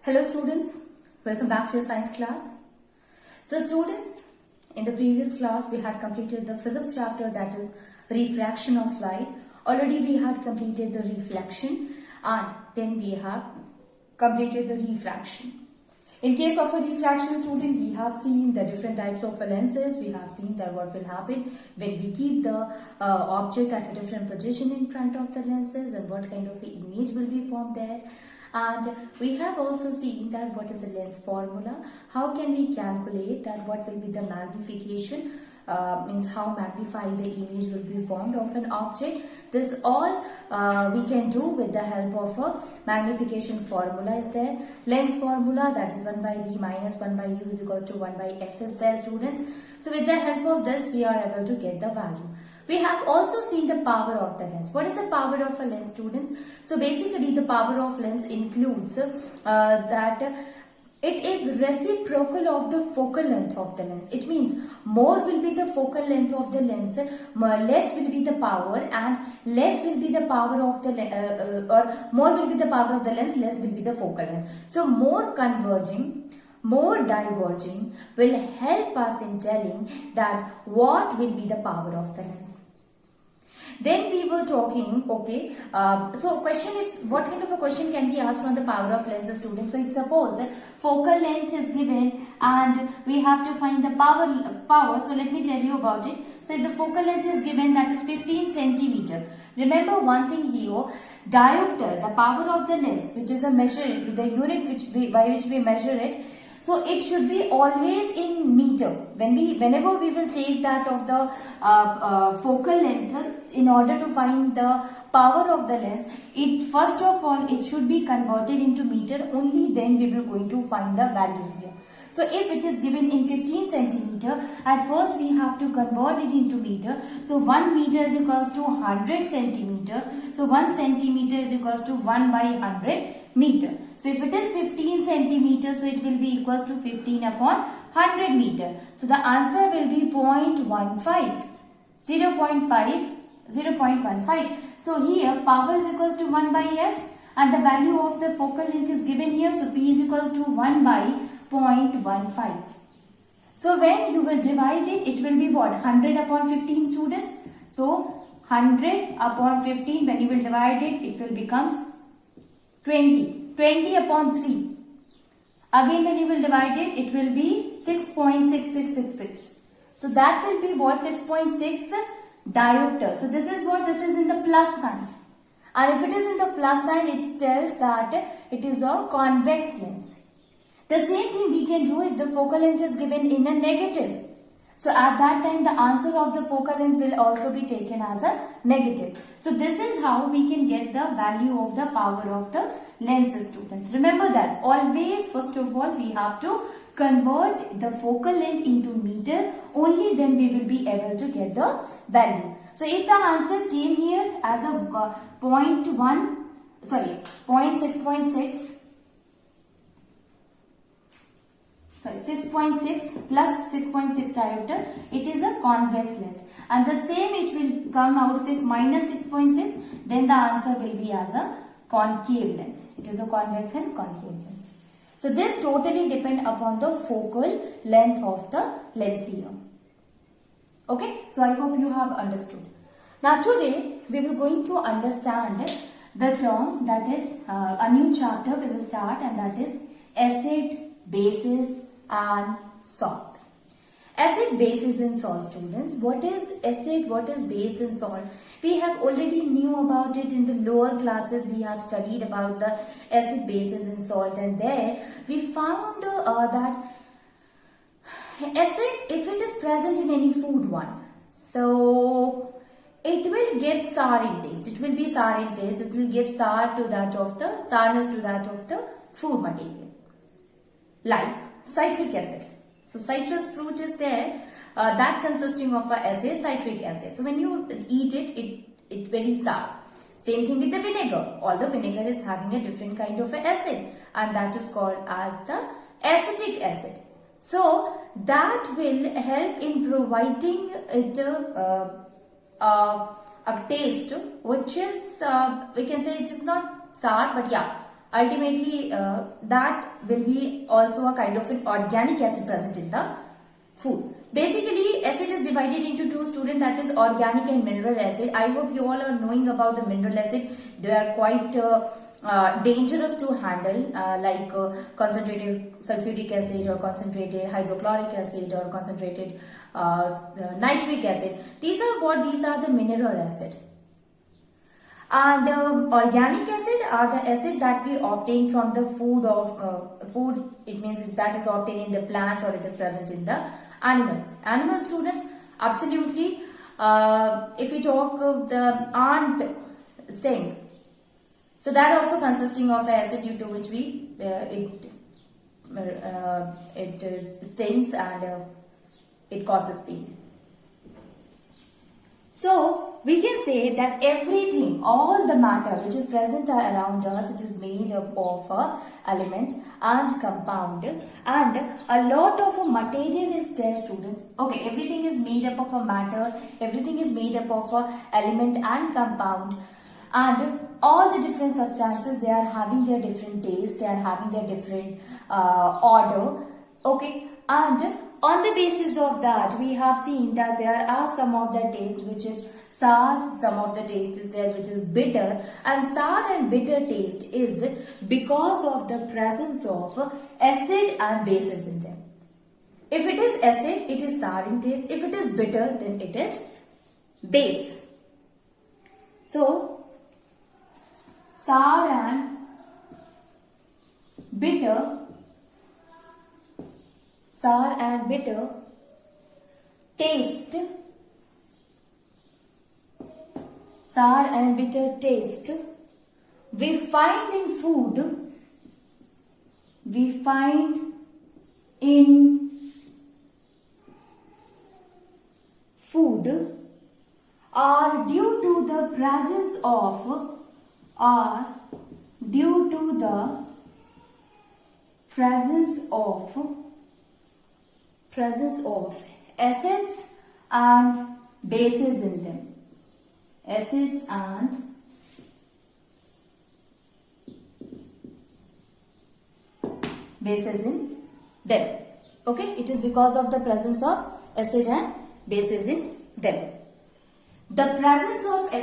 Hello students, welcome back to your science class. So students, in the previous class we had completed the physics chapter, that is refraction of light. Already we had completed the reflection and then we have completed the refraction. In case of a refraction student, we have seen the different types of lenses. We have seen that what will happen when we keep the object at a different position in front of the lenses and what kind of image will be formed there. And we have also seen that what is the lens formula, how can we calculate that what will be the magnification, means how magnified the image will be formed of an object. This all we can do with the help of a magnification formula is there. Lens formula, that is 1 by v minus 1 by u is equals to 1 by f is there students. So with the help of this we are able to get the value. We have also seen the power of the lens. What is the power of a lens students? So basically the power of lens includes that it is reciprocal of the focal length of the lens. It means more will be the focal length of the lens, less will be the power, and less will be the power of the or more will be the power of the lens, less will be the focal length. So more converging, more diverging will help us in telling that what will be the power of the lens. Then we were talking, okay, so question is, what kind of a question can be asked on the power of lens students? So if suppose focal length is given and we have to find the power, so let me tell you about it. So if the focal length is given, that is 15 centimeter. Remember one thing here, diopter, the power of the lens, which is a measure, the unit by which we measure it. So it should be always in meter. Whenever we will take that of the focal length in order to find the power of the lens, first of all it should be converted into meter. Only then we will going to find the value here. So if it is given in 15 centimeter, at first we have to convert it into meter. So 1 meter is equals to 100 centimeter. So 1 centimeter is equals to 1 by 100 meter. So if it is 15 centimeters, so it will be equals to 15 upon 100 meter. So the answer will be 0.15. 0.15. So here power is equals to 1 by f and the value of the focal length is given here. So p is equals to 1 by 0.15. So when you will divide it, it will be what? 100 upon 15 students. So 100 upon 15, when you will divide it, it will becomes 20. 20 upon 3. Again when you will divide it, it will be 6.6666. So that will be what? 6.6 diopter. So this is what? This is in the plus sign. And if it is in the plus sign, it tells that it is a convex lens. The same thing we can do if the focal length is given in a negative. So at that time the answer of the focal length will also be taken as a negative. So this is how we can get the value of the power of the lens students. Remember that always first of all we have to convert the focal length into meter. Only then we will be able to get the value. So if the answer came here as a 6.6 plus 6.6 diopter, it is a convex lens. And the same it will come out minus 6.6, then the answer will be as a concave lens. It is a convex and concave lens. So this totally depend upon the focal length of the lens here. Okay, so I hope you have understood. Now today we will going to understand the term, that is a new chapter we will start, and that is acid, bases and salt. Acid, bases and salt students. What is acid, what is base and salt? We have already knew about it in the lower classes. We have studied about the acid, bases and salt, and there we found that acid, if it is present in any food one, so it will give sour in taste. It will be sour in taste. It will give sourness to that of the food material. Like citric acid. So citrus fruit is there, that consisting of a acid, citric acid. So when you eat it, it's very sour. Same thing with the vinegar. Although vinegar is having a different kind of acid, and that is called as the acetic acid. So that will help in providing it a taste which is, we can say it is not sour, but yeah, ultimately that will be also a kind of an organic acid present in the food. Basically, acid is divided into two, students, that is organic and mineral acid. I hope you all are knowing about the mineral acid. They are quite dangerous to handle, like concentrated sulfuric acid or concentrated hydrochloric acid or concentrated nitric acid. These are the mineral acid. And organic acid are the acid that we obtain from the food of food. It means that is obtained in the plants or it is present in the animals. Animal, students, absolutely. If we talk of the ant sting, so that also consisting of acid due to which we it stings and it causes pain. So we can say that everything, all the matter which is present around us, it is made up of a element and compound, and a lot of material is there, students. Okay, everything is made up of a matter, everything is made up of a element and compound, and all the different substances, they are having their different taste, they are having their different order. Okay, and on the basis of that, we have seen that there are some of the taste which is sour, some of the taste is there which is bitter, and sour and bitter taste is because of the presence of acid and bases in them. If it is acid, it is sour in taste. If it is bitter, then it is base. So, sour and bitter, sour and bitter taste, sour and bitter taste we find in food, we find in food are due to the presence of, are due to the presence of acids and bases in them. Acids and bases in them. Okay, it is because of the presence of acid and bases in them. The presence of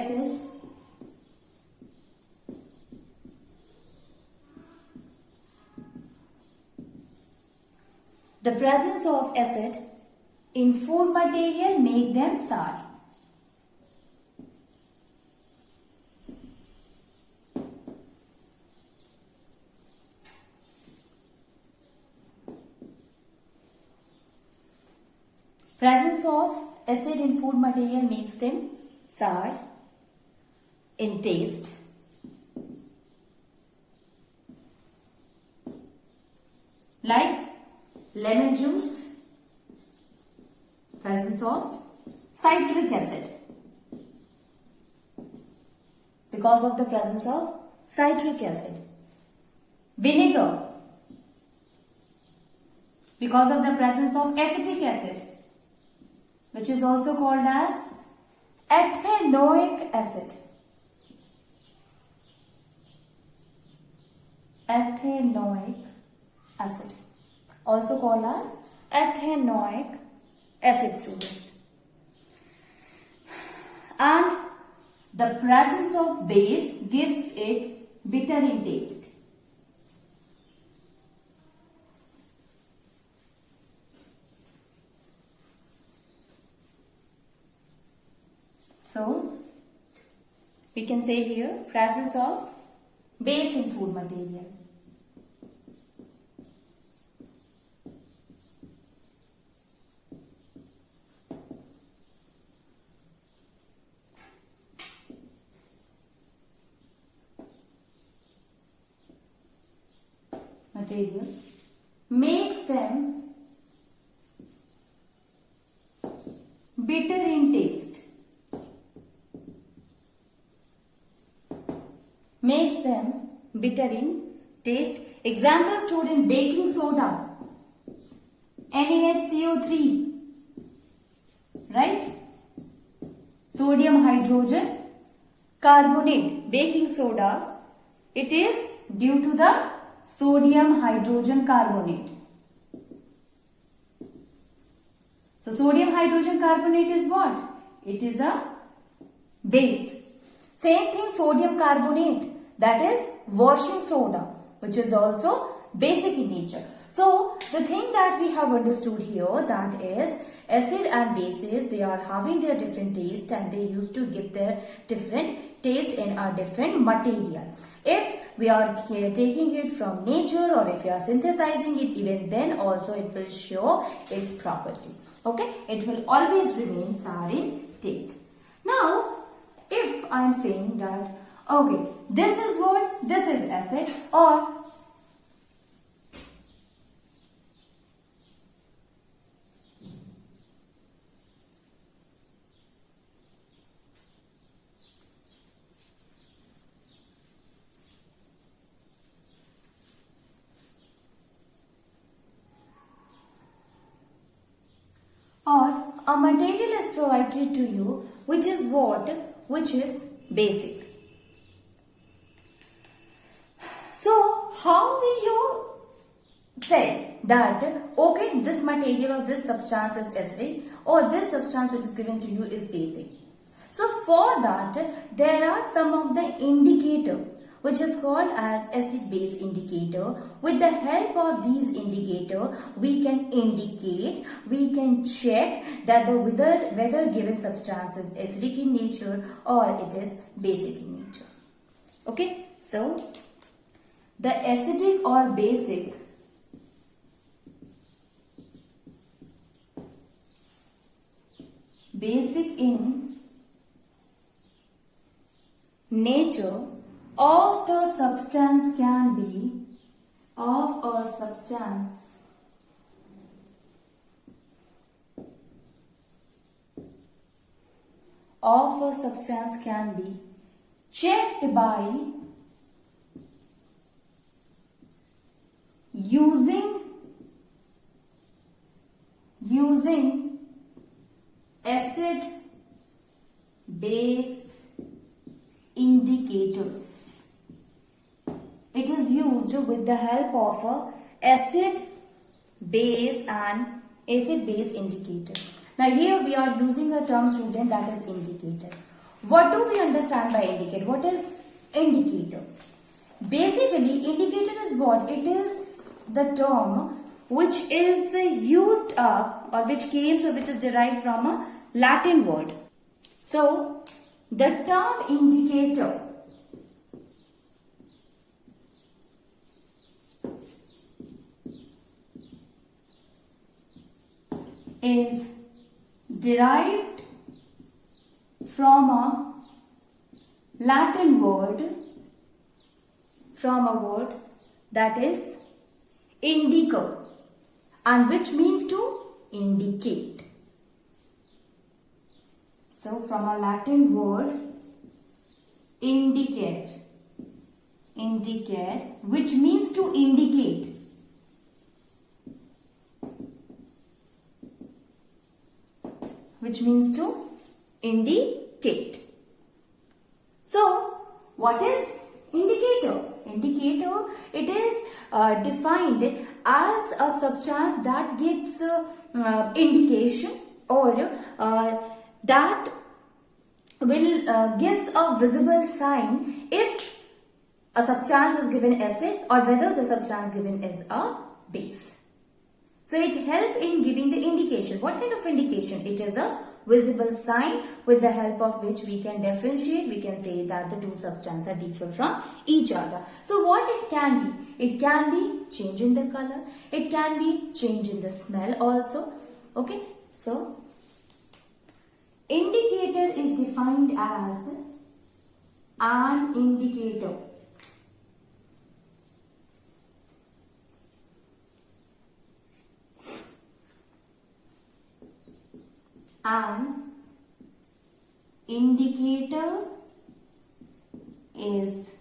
acid in food material make them sour. Presence of acid in food material makes them sour in taste. Like lemon juice, presence of citric acid. Because of the presence of citric acid. Vinegar, because of the presence of acetic acid, which is also called as ethanoic acid. Ethanoic acid, also called as ethanoic acid, students. And the presence of base gives it bitter in taste. So, we can say here presence of base in food material. Materials makes them bitter in taste. Makes them bitter in taste. Example, student, baking soda, NaHCO3, right? Sodium hydrogen carbonate, baking soda, it is due to the sodium hydrogen carbonate. So sodium hydrogen carbonate is what? It is a base. Same thing sodium carbonate, that is washing soda, which is also basic in nature. So the thing that we have understood here, that is acid and bases, they are having their different taste and they used to give their different taste in a different material. If we are taking it from nature or if we are synthesizing it, even then also it will show its property. Okay, it will always remain sour in taste. Now, if I am saying that, okay, this is what? This is acid, or a material is provided to you which is what? Which is basic. So, how will you say that, okay, this material or this substance is acidic or this substance which is given to you is basic? So, for that, there are some of the indicator which is called as acid-base indicator. With the help of these indicator, we can indicate, we can check that the whether given substance is acidic in nature or it is basic in nature. Okay, so the acidic or basic in nature of the substance can be of a substance can be checked by using acid base indicators. It is used with the help of a acid base indicator. Now here we are using a term, student, that is indicator. What do we understand by indicator? What is indicator? Basically, indicator is what? It is the term which is used up or which is derived from a Latin word. So the term indicator is derived from a Latin word, that is indico, and which means to indicate. So from a Latin word indicate, which means to indicate. So, what is indicator? Indicator, it is defined as a substance that gives indication or that will gives a visible sign if a substance is given acid or whether the substance given is a base. So it helps in giving the indication. What kind of indication? It is a visible sign with the help of which we can differentiate. We can say that the two substances are different from each other. So what it can be? It can be change in the color. It can be change in the smell also. Okay. So indicator is defined as an indicator. An indicator is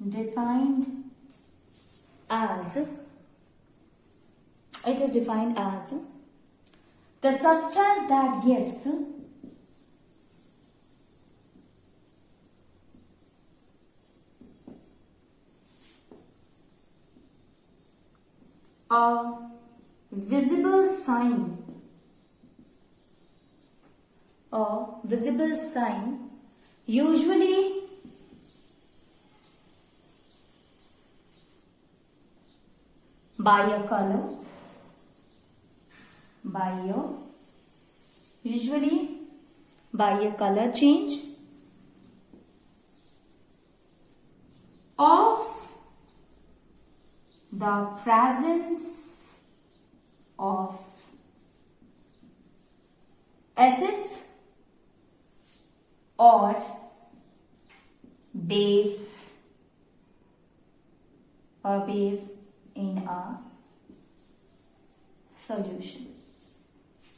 defined as, the substance that gives a visible sign, usually by a color, change of the presence of acids or base in a solution.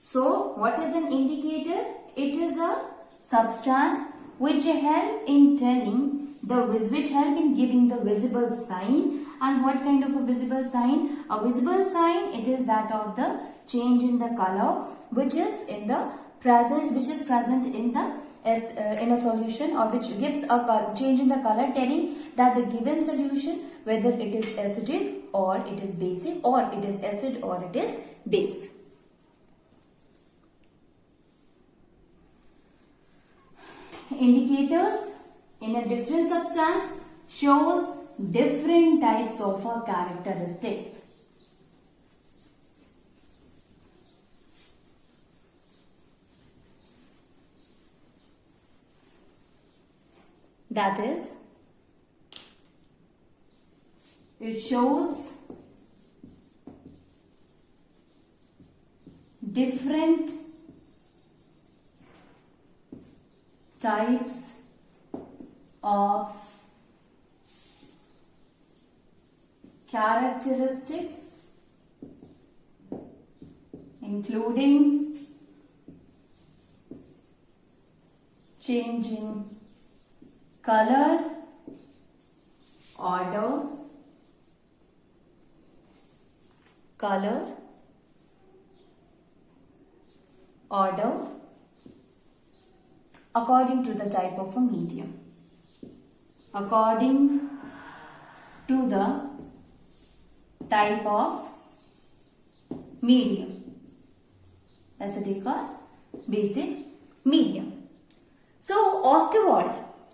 So what is an indicator? It is a substance which help in giving the visible sign. And what kind of a visible sign? A visible sign, it is that of the change in the color which is present in a solution, or which gives a change in the color, telling that the given solution, whether it is acidic or it is basic, or it is acid or it is base. Indicators in a different substance shows different types of characteristics. That is, it shows different types of characteristics, including changing color, order, according to the type of a medium. According to the type of medium, acidic or basic medium. So Ostwald,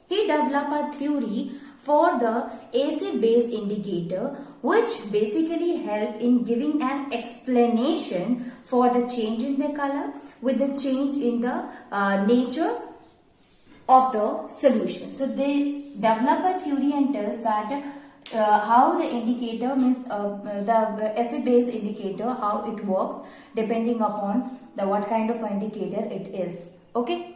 he developed a theory for the acid-base indicator, which basically help in giving an explanation for the change in the color with the change in the nature of the solution. So they develop a theory and tells that how the indicator means the acid-base indicator, how it works depending upon the what kind of indicator it is. Okay.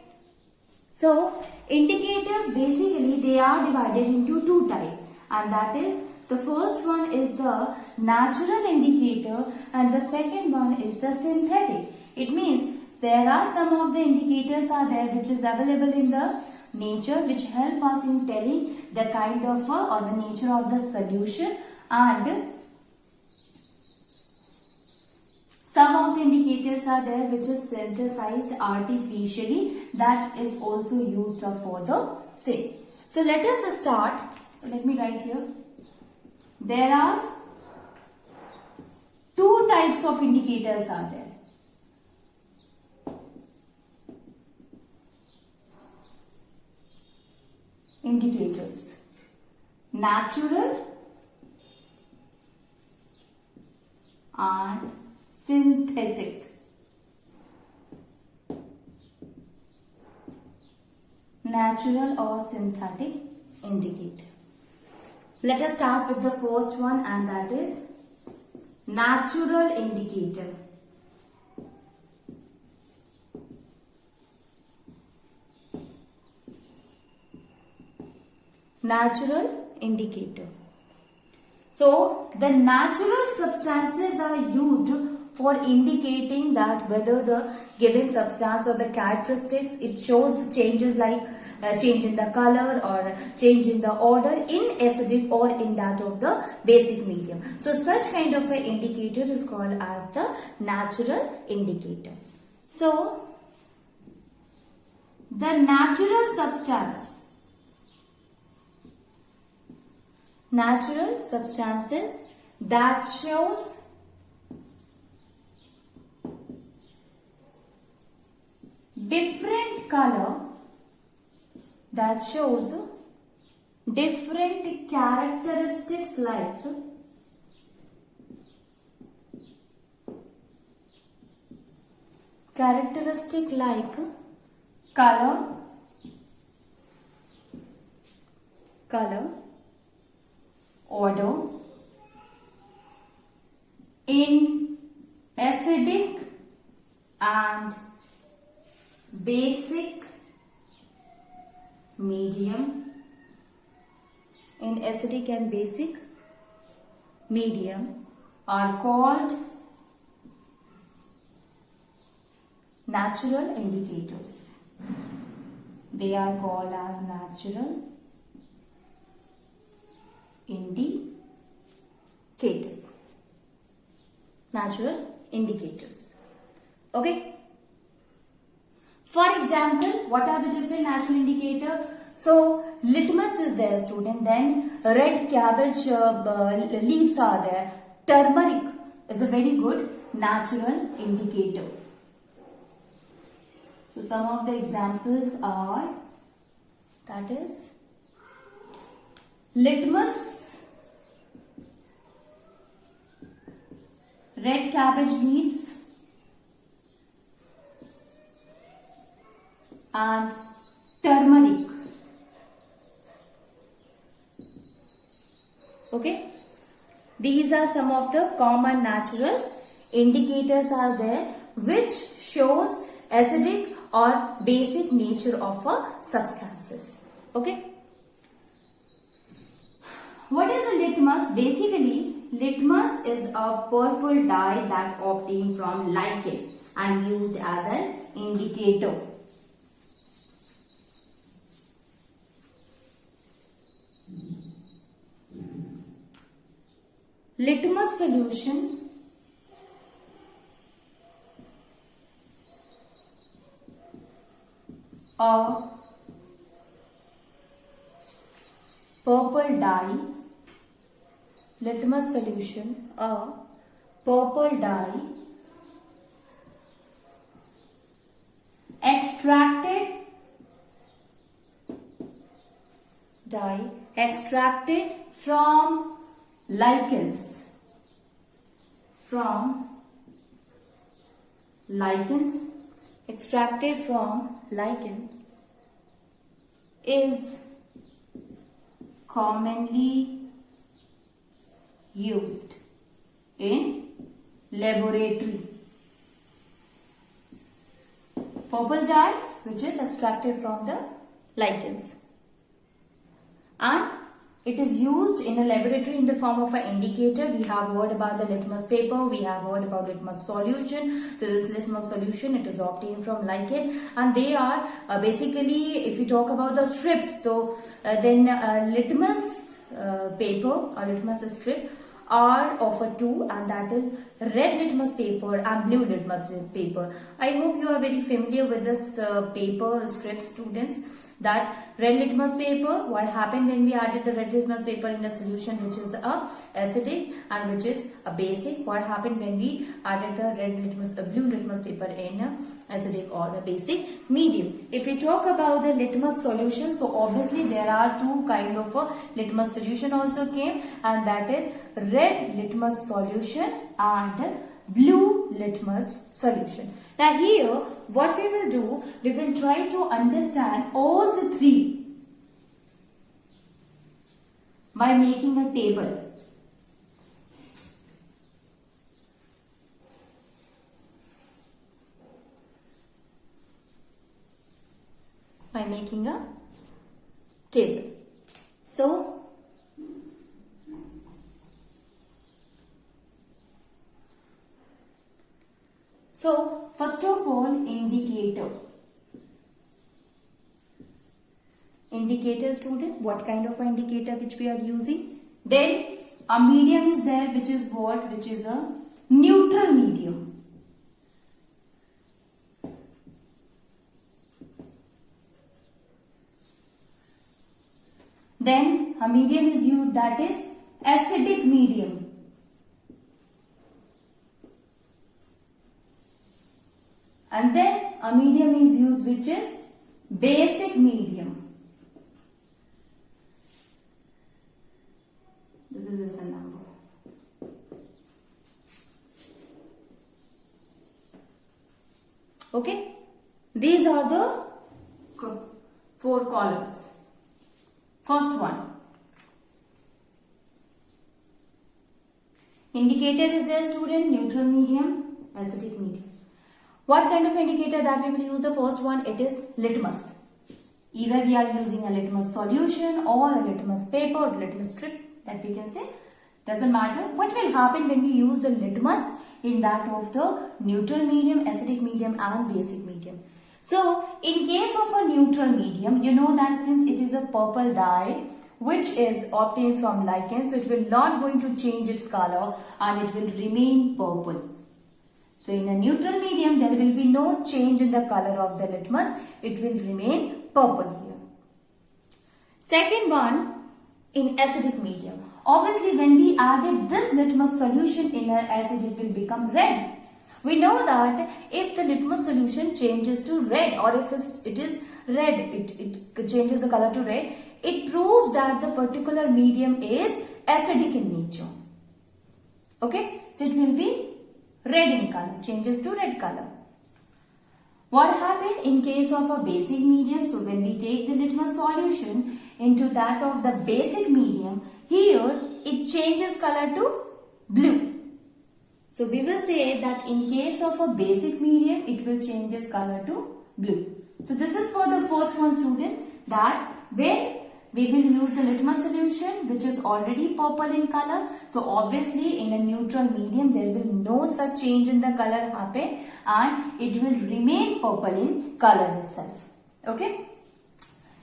So indicators basically they are divided into two types, and that is, the first one is the natural indicator and the second one is the synthetic. It means there are some of the indicators are there which is available in the nature, which help us in telling the kind of or the nature of the solution, and some of the indicators are there which is synthesized artificially, that is also used for the same. So let us start. So let me write here. There are two types of indicators are there. Indicators. Natural and synthetic. Natural or synthetic indicator. Let us start with the first one, and that is natural indicator. Natural indicator. So the natural substances are used for indicating that whether the given substance or the characteristics, it shows the changes like change in the color or change in the order in acidic or in that of the basic medium. So such kind of an indicator is called as the natural indicator. So the natural substances that shows different color that shows different characteristics like color, order in acidic and basic medium. In acidic and basic medium are called natural indicators. They are called as natural indicators. Natural indicators. Okay. For example, what are the different natural indicators? So, litmus is there, student. Then, red cabbage leaves are there. Turmeric is a very good natural indicator. So, some of the examples are, that is, litmus, red cabbage leaves, and turmeric. Okay, these are some of the common natural indicators are there which shows acidic or basic nature of a substances. Okay. What is the litmus? Basically, litmus is a purple dye that obtained from lichen and used as an indicator. Litmus solution of purple dye, litmus solution of purple dye extracted from lichens, extracted from lichens is commonly used in laboratory. Purple dye which is extracted from the lichens, and it is used in a laboratory in the form of an indicator. We have heard about the litmus paper, we have heard about litmus solution. So this litmus solution, it is obtained from lichen, and they are basically, if you talk about the strips, so then litmus paper or litmus strip are of a two, and that is red litmus paper and blue litmus paper. I hope you are very familiar with this paper strip, students. That red litmus paper, what happened when we added the red litmus paper in a solution which is a acidic and which is a basic? What happened when we added the blue litmus paper in a acidic or a basic medium? If we talk about the litmus solution, so obviously there are two kind of a litmus solution also came, and that is red litmus solution and blue litmus solution. Now here what we will do, we will try to understand all the three by making a table. By making a table. So first of all, indicator. Indicator, student, what kind of indicator which we are using? Then a medium is there, which is what? Which is a neutral medium. Then a medium is used, that is acidic medium. And then a medium is used which is basic medium. This is a number. Okay, these are the 4 columns. First one. Indicator is there, student, neutral medium, acidic medium. What kind of indicator that we will use? The first one, it is litmus. Either we are using a litmus solution or a litmus paper or litmus strip, that we can say. Doesn't matter. What will happen when we use the litmus in that of the neutral medium, acidic medium and basic medium? So, in case of a neutral medium, you know that since it is a purple dye which is obtained from lichen, so it will not going to change its color and it will remain purple. So, in a neutral medium, there will be no change in the color of the litmus. It will remain purple here. Second one, in acidic medium. Obviously, when we added this litmus solution in an acid, it will become red. We know that if the litmus solution changes to red, or if it is red, it changes the color to red, it proves that the particular medium is acidic in nature. Okay, so it will be red in color, changes to red color. What happened in case of a basic medium? So when we take the litmus solution into that of the basic medium, here it changes color to blue. So we will say that in case of a basic medium, it will change its color to blue. So this is for the first one, student, that when we will use the litmus solution which is already purple in color. So obviously in a neutral medium, there will no such change in the color happen and it will remain purple in color itself. Okay.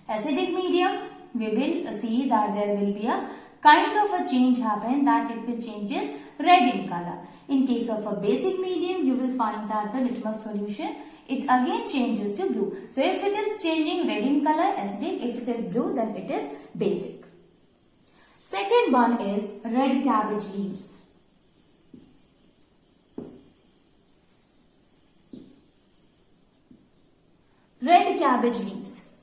Acidic medium, we will see that there will be a kind of a change happen, that it will changes red in color. In case of a basic medium, you will find that the litmus solution, it again changes to blue. So if it is changing red in color, acidic, if it is blue, then it is basic. Second one is red cabbage leaves. Red cabbage leaves.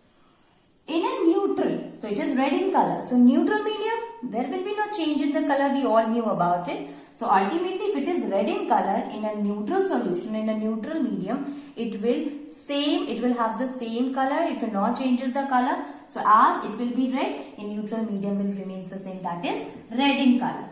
In a neutral, so it is red in color. So neutral medium, there will be no change in the color, we all knew about it. So ultimately, if it is red in color in a neutral solution, in a neutral medium, it will have the same color, it will not changes the color. So as it will be red, in neutral medium will remains the same, that is red in color.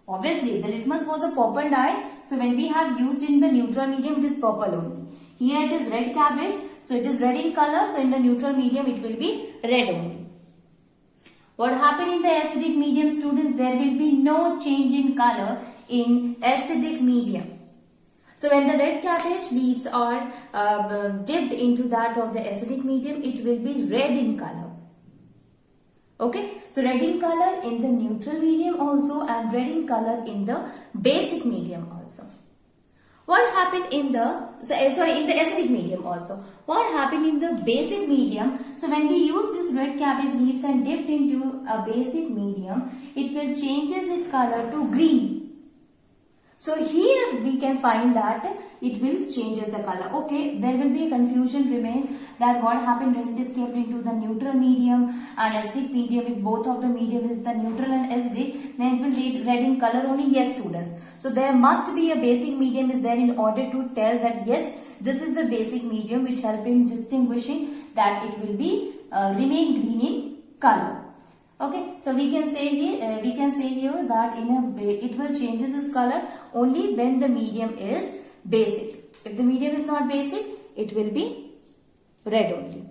Obviously, the litmus was a purple dye, so when we have used in the neutral medium, it is purple only. Here it is red cabbage, so it is red in color, so in the neutral medium, it will be red only. What happened in the acidic medium, students? There will be no change in color in acidic medium. So when the red cabbage leaves are dipped into that of the acidic medium, it will be red in color. Okay, so red in color in the neutral medium also and red in color in the basic medium also. What happened in the, in the acidic medium also. What happened in the basic medium? So when we use this red cabbage leaves and dipped into a basic medium, it will changes its color to green. So here we can find that it will changes the color. Okay, there will be a confusion remain that what happened when it is kept into the neutral medium and acidic medium. If both of the medium is the neutral and acidic, then it will be red in color only. Yes, students. So there must be a basic medium is there in order to tell that yes, this is the basic medium which help in distinguishing that it will be remain green in color. Okay, so we can say here that it will changes its color only when the medium is basic. If the medium is not basic, it will be red only.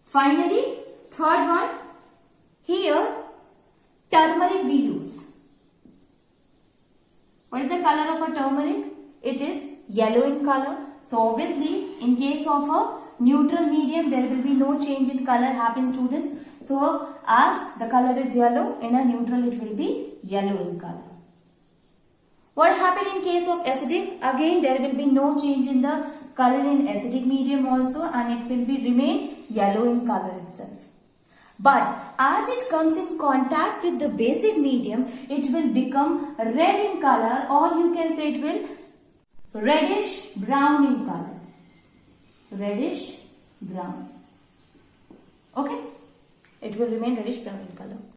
Finally, third one, here turmeric we use. What is the color of a turmeric? It is yellow in color. So obviously, in case of a neutral medium, there will be no change in color happen, students. So as the color is yellow, in a neutral it will be yellow in color. What happened in case of acidic? Again, there will be no change in the color in acidic medium also and it will be remain yellow in color itself. But as it comes in contact with the basic medium, it will become red in color, or you can say it will reddish brown in color. reddish brown. Okay, it will remain reddish brown in color.